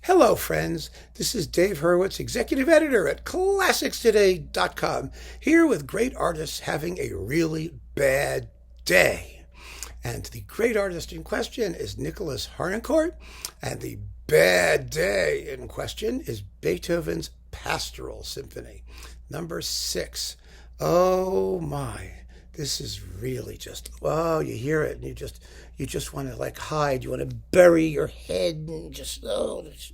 Hello, friends. This is Dave Hurwitz, executive editor at ClassicsToday.com, here with great artists having a really bad day. And the great artist in question is Nicholas Harnoncourt, and the bad day in question is Beethoven's Pastoral Symphony, number 6. Oh my. This is really just, oh, you hear it and you just want to like hide. You want to bury your head and just, oh, it's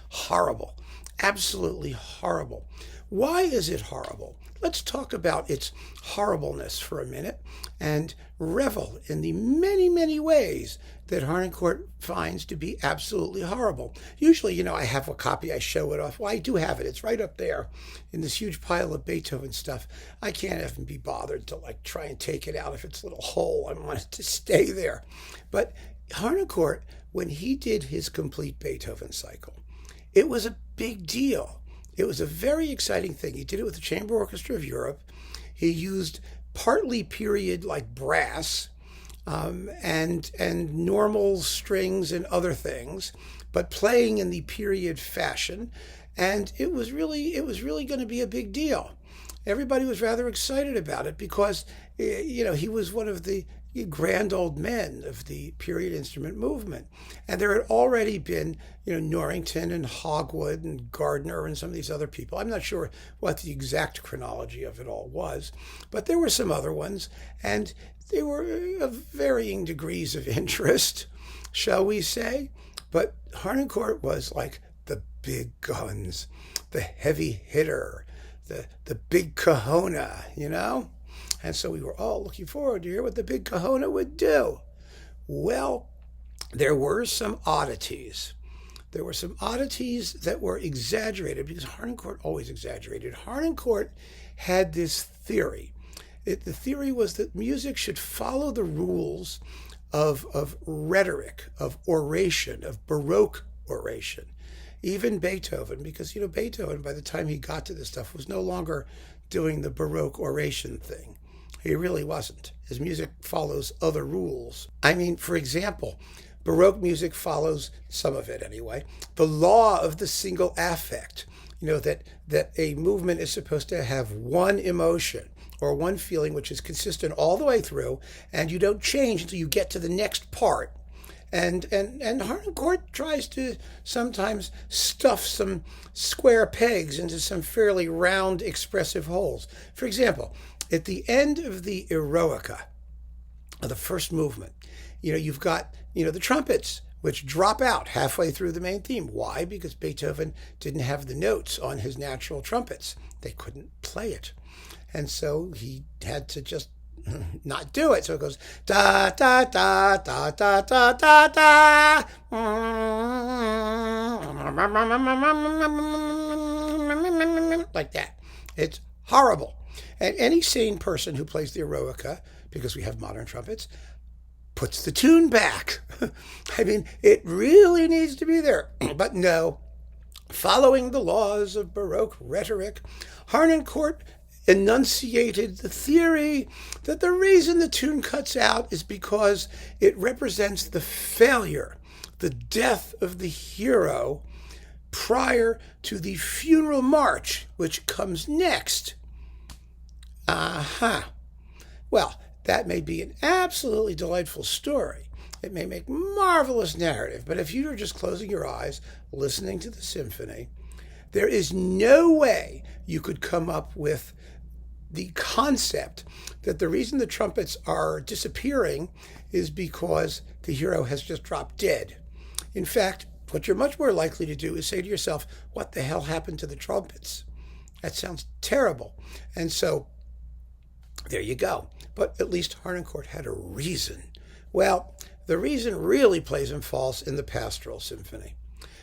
horrible. Absolutely horrible. Why is it horrible? Let's talk about its horribleness for a minute and revel in the many, many ways that Harnoncourt finds to be absolutely horrible. Usually, I have a copy, I show it off. Well, I do have it. It's right up there in this huge pile of Beethoven stuff. I can't even be bothered to try and take it out if it's a little hole. I want it to stay there. But Harnoncourt, when he did his complete Beethoven cycle, it was a big deal. It was a very exciting thing. He did it with the Chamber Orchestra of Europe. He used partly period like brass and normal strings and other things, but playing in the period fashion. And it was really going to be a big deal. Everybody was rather excited about it because, he was one of the grand old men of the period instrument movement. And there had already been, Norrington and Hogwood and Gardner and some of these other people. I'm not sure what the exact chronology of it all was, but there were some other ones, and they were of varying degrees of interest, shall we say. But Harnoncourt was like the big guns, the heavy hitter, the big kahuna, And so we were all looking forward to hear what the big kahuna would do. Well, there were some oddities. There were some oddities that were exaggerated because Harnoncourt always exaggerated. Harnoncourt had this theory. The theory was that music should follow the rules of rhetoric, of oration, of Baroque oration. Even Beethoven, because, Beethoven, by the time he got to this stuff, was no longer doing the Baroque oration thing. He really wasn't. His music follows other rules. I mean, for example, Baroque music follows, some of it anyway, the law of the single affect. That a movement is supposed to have one emotion or one feeling which is consistent all the way through, and you don't change until you get to the next part. And Harnoncourt tries to sometimes stuff some square pegs into some fairly round, expressive holes. For example, at the end of the Eroica, of the first movement, you've got, the trumpets, which drop out halfway through the main theme. Why? Because Beethoven didn't have the notes on his natural trumpets. They couldn't play it. And so he had to just not do it. So it goes da da da da da da da da, like that. It's horrible. And any sane person who plays the Eroica, because we have modern trumpets, puts the tune back. I mean, it really needs to be there. But no, following the laws of Baroque rhetoric, Harnoncourt enunciated the theory that the reason the tune cuts out is because it represents the failure, the death of the hero prior to the funeral march, which comes next. Well, that may be an absolutely delightful story. It may make marvelous narrative, but if you are just closing your eyes, listening to the symphony, there is no way you could come up with the concept that the reason the trumpets are disappearing is because the hero has just dropped dead. In fact, what you're much more likely to do is say to yourself, what the hell happened to the trumpets? That sounds terrible. And so there you go. But at least Harnoncourt had a reason. Well, the reason really plays him false in the Pastoral Symphony.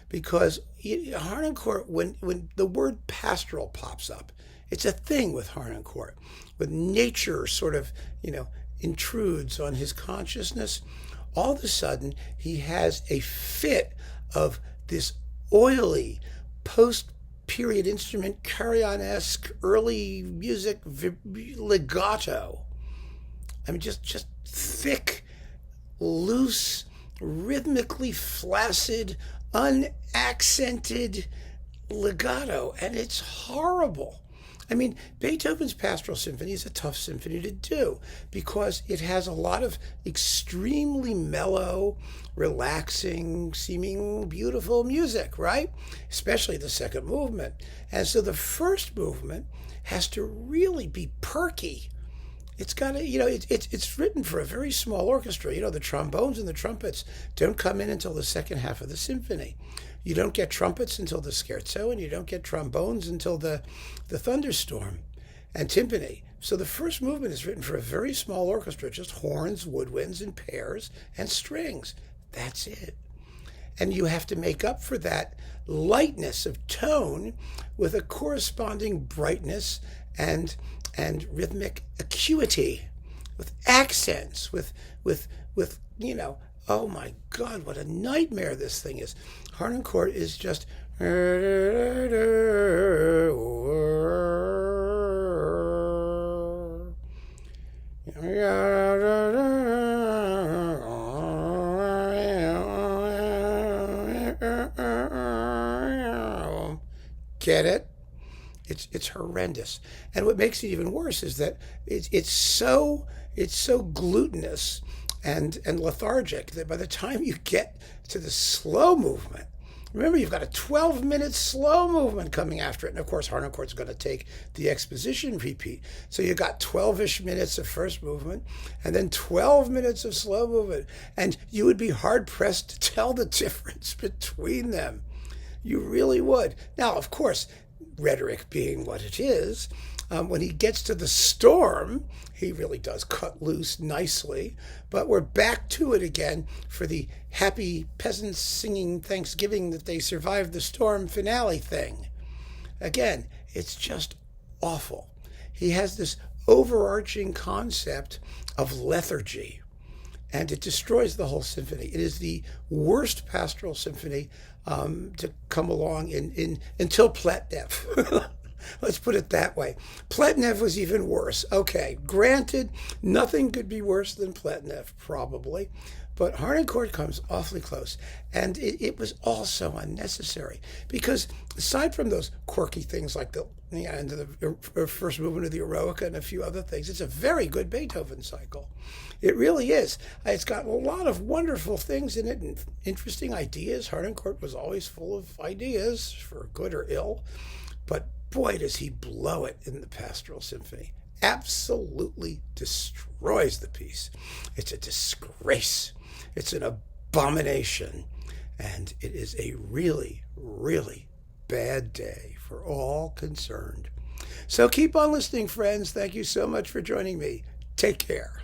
Because Harnoncourt, when the word pastoral pops up, it's a thing with Harnoncourt. When nature sort of, intrudes on his consciousness, all of a sudden he has a fit of this oily, post-period instrument, carillon-esque, early music legato. I mean, just thick, loose, rhythmically flaccid, unaccented legato, and it's horrible. I mean, Beethoven's Pastoral Symphony is a tough symphony to do because it has a lot of extremely mellow, relaxing, seeming beautiful music, right? Especially the second movement. And so the first movement has to really be perky. It's got to, it's written for a very small orchestra. The trombones and the trumpets don't come in until the second half of the symphony. You don't get trumpets until the scherzo, and you don't get trombones until the thunderstorm and timpani. So the first movement is written for a very small orchestra, just horns, woodwinds, and pairs, and strings. That's it. And you have to make up for that lightness of tone with a corresponding brightness and rhythmic acuity, with accents, with oh my God, what a nightmare this thing is. Harnoncourt is just get it? It's horrendous. And what makes it even worse is that it's so glutinous and lethargic that by the time you get to the slow movement, remember, you've got a 12-minute slow movement coming after it. And of course, Harnoncourt's going to take the exposition repeat. So you got 12-ish minutes of first movement and then 12 minutes of slow movement. And you would be hard-pressed to tell the difference between them. You really would. Now, of course, rhetoric being what it is, when he gets to the storm, he really does cut loose nicely, but we're back to it again for the happy peasants singing Thanksgiving that they survived the storm finale thing. Again, it's just awful. He has this overarching concept of lethargy, and it destroys the whole symphony. It is the worst pastoral symphony to come along until Pletnev. Let's put it that way. Pletnev was even worse. Okay, granted, nothing could be worse than Pletnev, probably, but Harnoncourt comes awfully close. And it was also unnecessary because aside from those quirky things like the end of the first movement of the Eroica and a few other things, it's a very good Beethoven cycle. It really is. It's got a lot of wonderful things in it and interesting ideas. Harnoncourt was always full of ideas, for good or ill. But boy, does he blow it in the Pastoral Symphony. Absolutely destroys the piece. It's a disgrace. It's an abomination. And it is a really, really bad day for all concerned. So keep on listening, friends. Thank you so much for joining me. Take care.